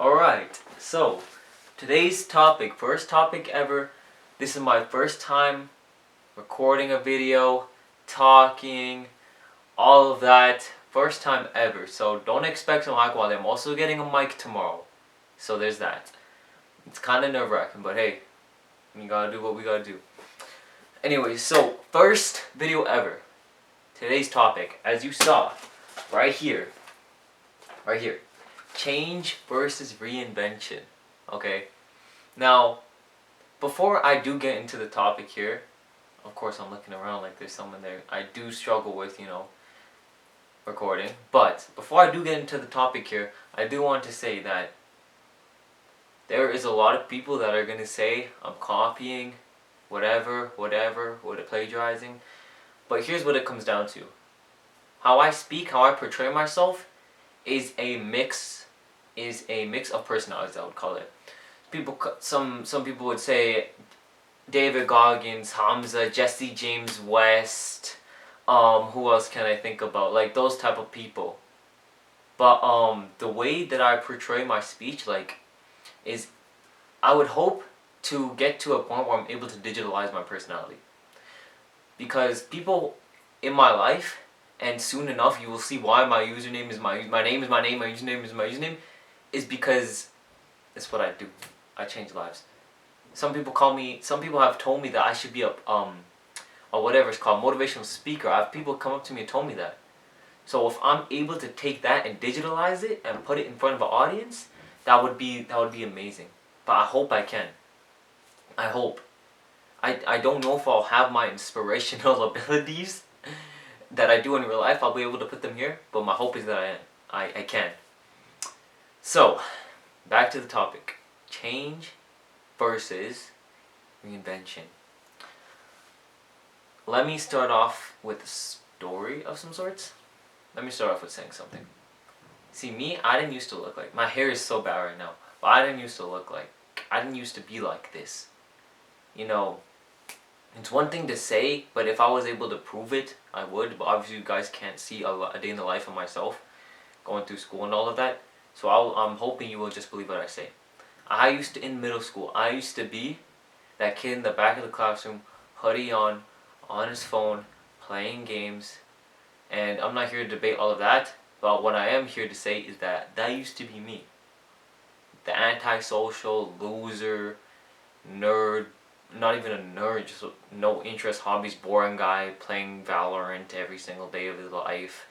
Alright, so today's topic, first topic ever. This is my first time recording a video, talking, all of that. First time ever, so don't expect some high quality. I'm also getting a mic tomorrow, so there's that. It's kind of nerve-wracking, but hey, we gotta do what we gotta do. Anyway, so first video ever. Today's topic, as you saw, right here. Change versus reinvention. Okay? Now, before I do get into the topic here, of course I'm looking around like there's someone there. I do struggle with, recording. But before I do get into the topic here, I do want to say that there is a lot of people that are going to say I'm copying, whatever, plagiarizing. But here's what it comes down to. How I speak, how I portray myself is a mix of personalities, I would call it. Some people would say David Goggins, Hamza, Jesse James West, who else can I think about? Like those type of people. But the way that I portray my speech, is I would hope to get to a point where I'm able to digitalize my personality. Because people in my life, and soon enough you will see why my username is my name is my name, my username is my username, is because it's what I do. I change lives. Some people have told me that I should be a whatever it's called, motivational speaker. I have people come up to me and told me that. So if I'm able to take that and digitalize it and put it in front of an audience, that would be amazing. But I hope I can. I hope. I don't know if I'll have my inspirational abilities that I do in real life. I'll be able to put them here, but my hope is that I can. So, back to the topic. Change versus reinvention. Let me start off with a story of some sorts. Let me start off with saying something. See, me, I didn't used to look like... My hair is so bad right now. But I didn't used to look like... I didn't used to be like this. It's one thing to say, but if I was able to prove it, I would. But obviously you guys can't see a day in the life of myself, going through school and all of that. So I'm hoping you will just believe what I say. In middle school, I used to be that kid in the back of the classroom, hoodie on his phone, playing games. And I'm not here to debate all of that, but what I am here to say is that used to be me. The antisocial, loser, nerd, not even a nerd, just no interest, hobbies, boring guy, playing Valorant every single day of his life.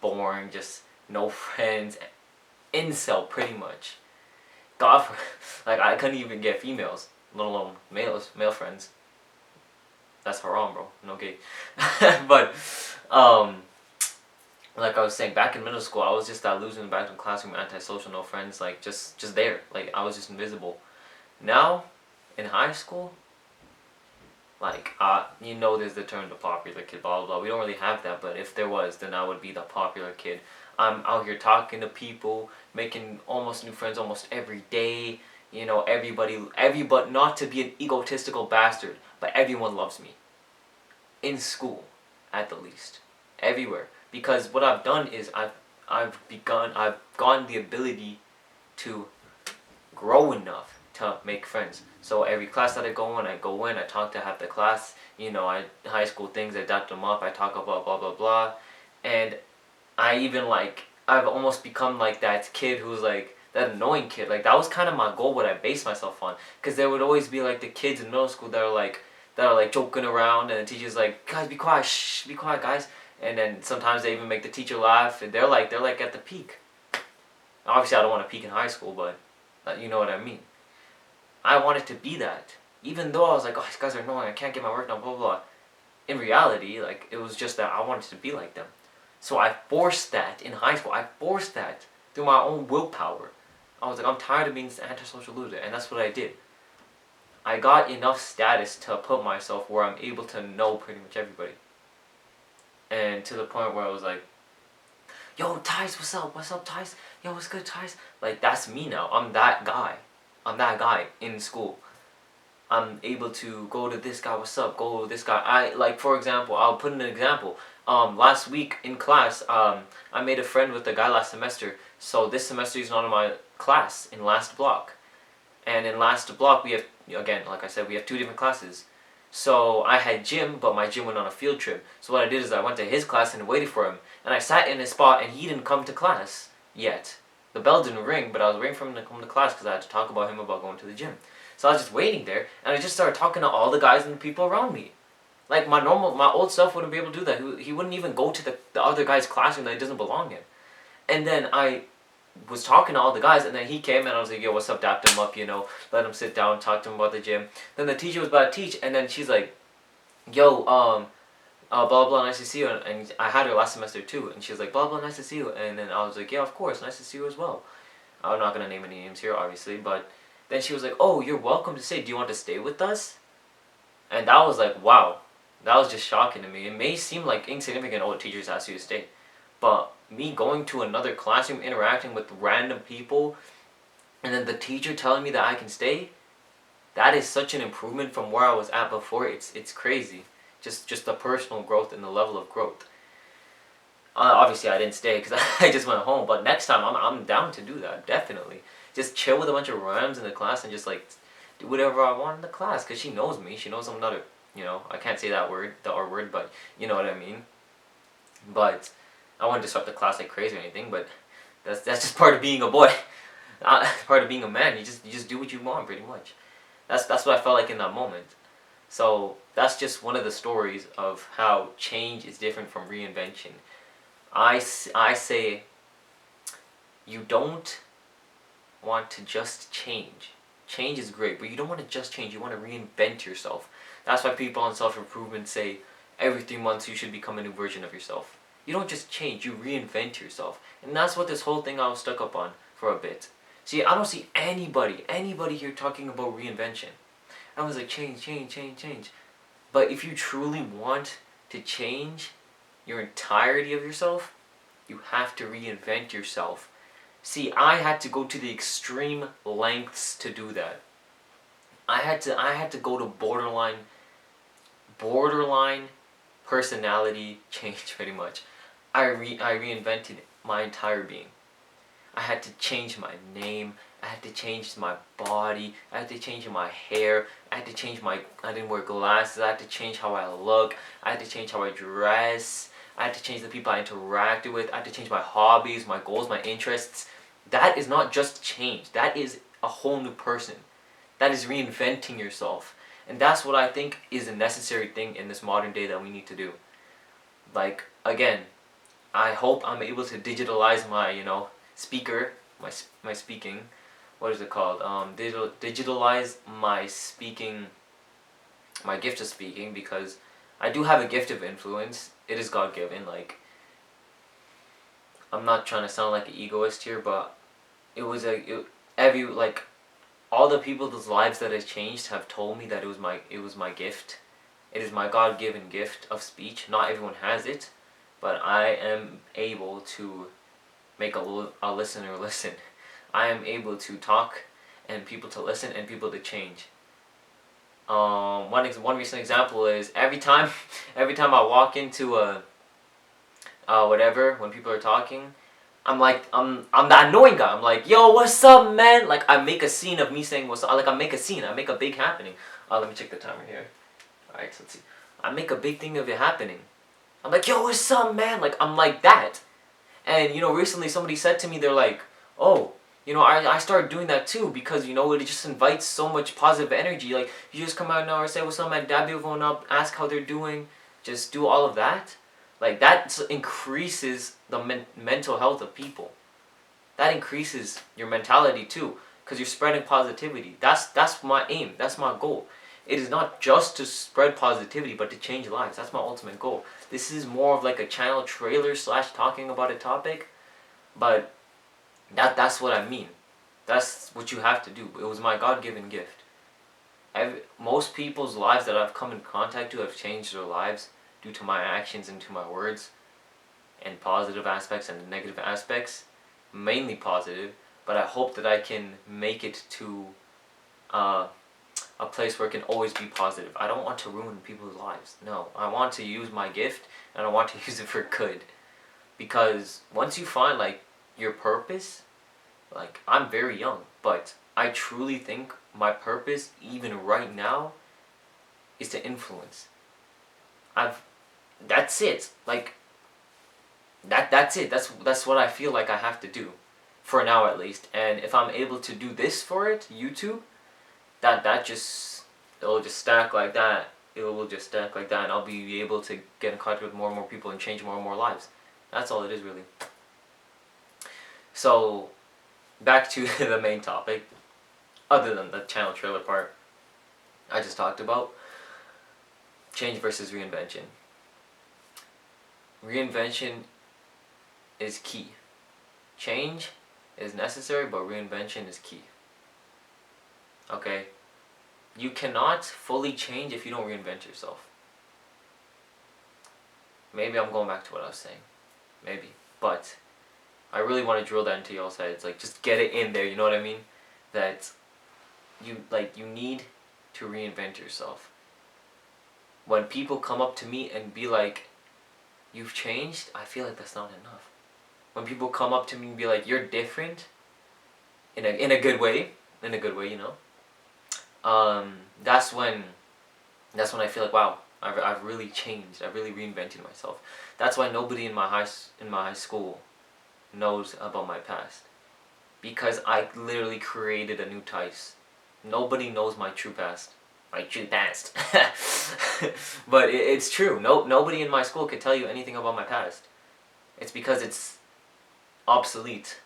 Boring, just no friends. Incel, pretty much. God, I couldn't even get females, let alone male friends. That's haram, bro. No gay. But, like I was saying, back in middle school, I was just that loser in the back of the classroom, antisocial, no friends, just there. I was just invisible. Now, in high school, there's the term the popular kid, blah, blah, blah. We don't really have that, but if there was, then I would be the popular kid. I'm out here talking to people, making almost new friends almost every day. Everybody, not to be an egotistical bastard, but everyone loves me. In school, at the least. Everywhere. Because what I've done is I've gotten the ability to grow enough to make friends. So every class that I go in, I talk to half the class, high school things, I dot them up, I talk about blah, blah, blah. And I even I've almost become like that kid who's that annoying kid. That was kind of my goal, what I based myself on. Because there would always be the kids in middle school that are joking around, and the teacher's like, guys, be quiet, shh, be quiet, guys. And then sometimes they even make the teacher laugh, and they're like at the peak. Obviously I don't want to peak in high school, but you know what I mean. I wanted to be that. Even though I was like, oh, these guys are annoying, I can't get my work done, blah, blah, blah. In reality, it was just that I wanted to be like them. So I forced that in high school. I forced that through my own willpower. I was like, I'm tired of being this antisocial loser, and that's what I did. I got enough status to put myself where I'm able to know pretty much everybody. And to the point where I was like, yo, Tice, what's up? What's up, Tice? Yo, what's good, Tice? That's me now. I'm that guy. I'm that guy in school. I'm able to go to this guy, what's up? Go to this guy. For example, I'll put in an example. Last week in class, I made a friend with a guy last semester So this semester he's not in my class in last block. And in last block we have, again, like I said, we have 2 different classes. So I had gym, but my gym went on a field trip. So what I did is I went to his class and waited for him. And I sat in his spot and he didn't come to class yet. The bell didn't ring, but I was waiting for him to come to class because I had to talk about him about going to the gym. So I was just waiting there, and I just started talking to all the guys and the people around me. Like my old self wouldn't be able to do that. He wouldn't even go to the other guy's classroom that he doesn't belong in. And then I was talking to all the guys, and then he came and I was like, yo, what's up, dapped him up, let him sit down, talk to him about the gym. Then the teacher was about to teach, and then she's like, yo, blah blah, nice to see you. And I had her last semester too, and she was like, blah blah, nice to see you. And then I was like, yeah, of course, nice to see you as well. I'm not gonna name any names here, obviously, but then she was like, oh, you're welcome to stay. Do you want to stay with us? And that was like, wow, that was just shocking to me. It may seem like insignificant, oh, teachers ask you to stay, but me going to another classroom, interacting with random people, and then the teacher telling me that I can stay, that is such an improvement from where I was at before. It's crazy. Just the personal growth and the level of growth. Obviously, I didn't stay because I just went home. But next time, I'm down to do that. Definitely, just chill with a bunch of rams in the class and just like do whatever I want in the class. Cause she knows me. She knows I'm not I can't say that word, the R word, but you know what I mean. But I wouldn't disrupt the class like crazy or anything. But that's just part of being a boy. Part of being a man. You just do what you want, pretty much. That's what I felt like in that moment. So that's just one of the stories of how change is different from reinvention. I say you don't want to just change. Change is great, but you don't want to just change. You want to reinvent yourself. That's why people on self-improvement say every 3 months you should become a new version of yourself. You don't just change, you reinvent yourself. And that's what this whole thing I was stuck up on for a bit. See, I don't see anybody here talking about reinvention. I was like, change. But if you truly want to change your entirety of yourself, you have to reinvent yourself. See, I had to go to the extreme lengths to do that. I had to go to borderline personality change, pretty much. I reinvented my entire being. I had to change my name. I had to change my body. I had to change my hair. I didn't wear glasses. I had to change how I look. I had to change how I dress. I had to change the people I interacted with. I had to change my hobbies, my goals, my interests. That is not just change. That is a whole new person. That is reinventing yourself. And that's what I think is a necessary thing in this modern day that we need to do. Like, again, I hope I'm able to digitalize my, speaker, my speaking. What is it called? Digitalize my speaking, my gift of speaking, because I do have a gift of influence. It is God-given. Like, I'm not trying to sound like an egoist here, but all the people's lives that has changed have told me that it was my gift. It is my God-given gift of speech. Not everyone has it, but I am able to make a listener listen. I am able to talk and people to listen and people to change. One recent example is every time I walk into whatever, when people are talking, I'm that annoying guy. I'm like, yo, what's up, man? Like, I make a scene of me saying what's up. Like, I make a big happening. Let me check the timer here. Alright, so let's see. I make a big thing of it happening. I'm like, yo, what's up, man? Like, I'm like that. And, recently somebody said to me, they're like, oh, I started doing that too because, it just invites so much positive energy. Like, you just come out now and say, what's up, man? Dab your phone up, ask how they're doing. Just do all of that. Like, that increases the mental health of people. That increases your mentality too, because you're spreading positivity. That's my aim. That's my goal. It is not just to spread positivity, but to change lives. That's my ultimate goal. This is more of like a channel trailer / talking about a topic, but that's what I mean. That's what you have to do. It was my God-given gift. Most people's lives that I've come in contact to have changed their lives due to my actions and to my words, and positive aspects and negative aspects, mainly positive, but I hope that I can make it to a place where it can always be positive. I don't want to ruin people's lives. No, I want to use my gift and I want to use it for good. Because once you find your purpose, like, I'm very young, but I truly think my purpose, even right now, is to influence. That's it. Like, that's it. That's what I feel like I have to do, for now at least. And if I'm able to do this for it, YouTube, that just, it'll just stack like that. It will just stack like that, and I'll be able to get in contact with more and more people and change more and more lives. That's all it is, really. So, back to the main topic, other than the channel trailer part I just talked about. Change versus reinvention. Reinvention is key. Change is necessary, but reinvention is key. Okay? You cannot fully change if you don't reinvent yourself. Maybe I'm going back to what I was saying. Maybe. But I really want to drill that into y'all's heads. Like, just get it in there, you know what I mean? That you need to reinvent yourself. When people come up to me and be like, you've changed, I feel like that's not enough. When people come up to me and be like, you're different, in a good way, you know, that's when I feel like, wow, I've really changed. I've really reinvented myself. That's why nobody in my high school knows about my past, because I literally created a new Tice. Nobody knows my true past. My true past. But it's true. Nobody in my school could tell you anything about my past. It's because it's obsolete.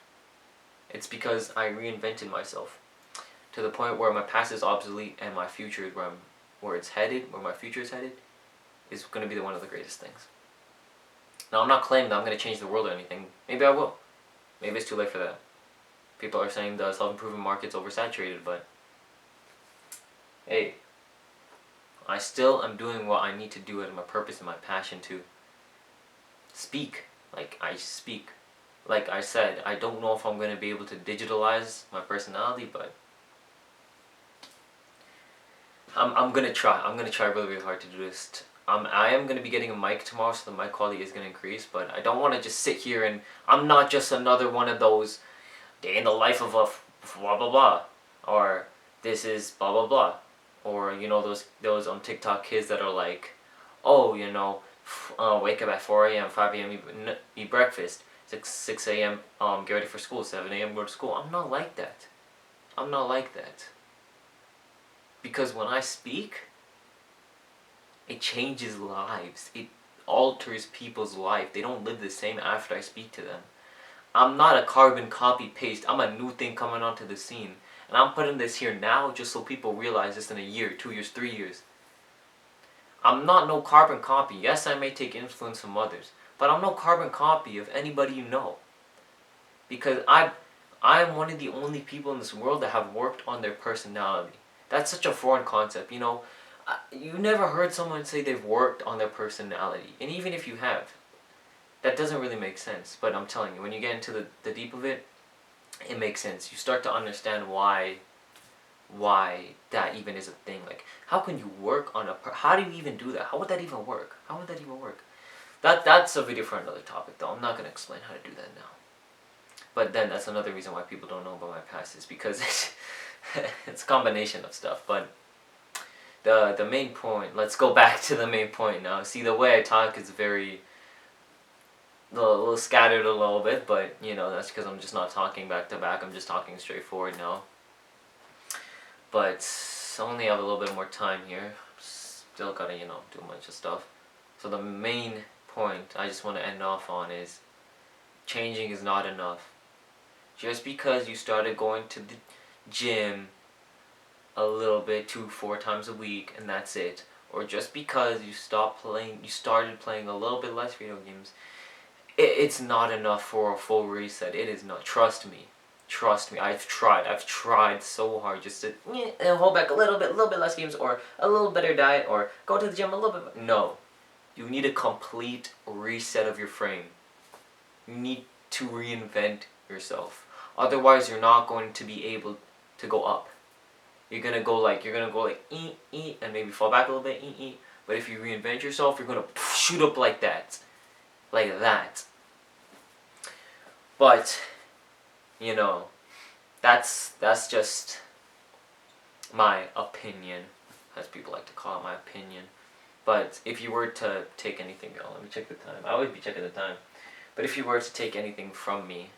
It's because I reinvented myself to the point where my past is obsolete and my future is where my future is headed, is going to be one of the greatest things. Now, I'm not claiming that I'm going to change the world or anything. Maybe I will. Maybe it's too late for that. People are saying the self-improvement market's oversaturated, but hey, I still am doing what I need to do as my purpose and my passion to speak. Like I speak. Like I said, I don't know if I'm going to be able to digitalize my personality, but I'm going to try. I'm going to try really, really hard to do this. I am going to be getting a mic tomorrow, so the mic quality is going to increase, but I don't want to just sit here and I'm not just another one of those day in the life of a blah blah blah, or this is blah blah blah, or you know those TikTok kids that are like, oh, you know, wake up at 4 a.m., 5 a.m. eat breakfast, 6 a.m. Get ready for school, 7 a.m. go to school. I'm not like that. I'm not like that. Because when I speak, it changes lives. It alters people's life. They don't live the same after I speak to them. I'm not a carbon copy paste. I'm a new thing coming onto the scene. And I'm putting this here now just so people realize this in a year, 2 years, 3 years. I'm not no carbon copy. Yes, I may take influence from others, but I'm no carbon copy of anybody you know. Because I'm one of the only people in this world that have worked on their personality. That's such a foreign concept, you know. You never heard someone say they've worked on their personality. And even if you have, that doesn't really make sense. But I'm telling you, when you get into the deep of it, it makes sense. You start to understand why that even is a thing. Like, how can you work on how do you even do that? How would that even work? How would that even work? That's a video for another topic, though. I'm not going to explain how to do that now. But then that's another reason why people don't know about my past, is because it's a combination of stuff. But the main point, let's go back to the main point now. See, the way I talk is very a little scattered a little bit, but you know, that's because I'm just not talking back to back. I'm just talking straightforward now. But I only have a little bit more time here. Still gotta, you know, do a bunch of stuff. So the main point I just want to end off on is changing is not enough. Just because you started going to the gym a little bit 2-4 times a week and that's it, or just because you started playing a little bit less video games, it's not enough for a full reset. It is not. Trust me. I've tried so hard just to hold back a little bit less games, or a little better diet, or go to the gym a little bit. No, you need a complete reset of your frame. You need to reinvent yourself. Otherwise, you're not going to be able to go up. You're gonna go like eat, and maybe fall back a little bit, eat. But if you reinvent yourself, you're gonna shoot up like that. But you know, that's just my opinion, as people like to call it, my opinion. But if you were to take anything, oh, let me check the time. I always be checking the time. But if you were to take anything from me,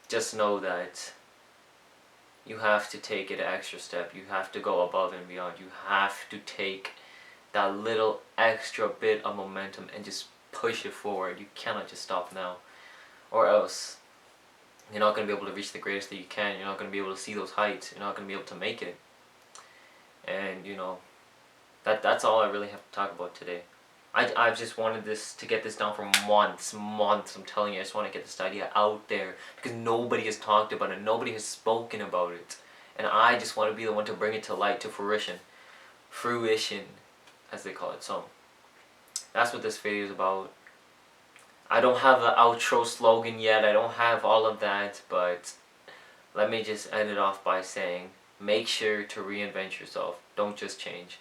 just know that you have to take it an extra step. You have to go above and beyond. You have to take that little extra bit of momentum and just push it forward. You cannot just stop now, or else you're not going to be able to reach the greatest that you can. You're not going to be able to see those heights. You're not going to be able to make it. And that's all I really have to talk about today. I've just wanted to get this down for months. I'm telling you, I just want to get this idea out there because nobody has talked about it. Nobody has spoken about it. And I just want to be the one to bring it to light, to fruition. Fruition, as they call it. So, that's what this video is about. I don't have the outro slogan yet. I don't have all of that. But let me just end it off by saying, make sure to reinvent yourself. Don't just change.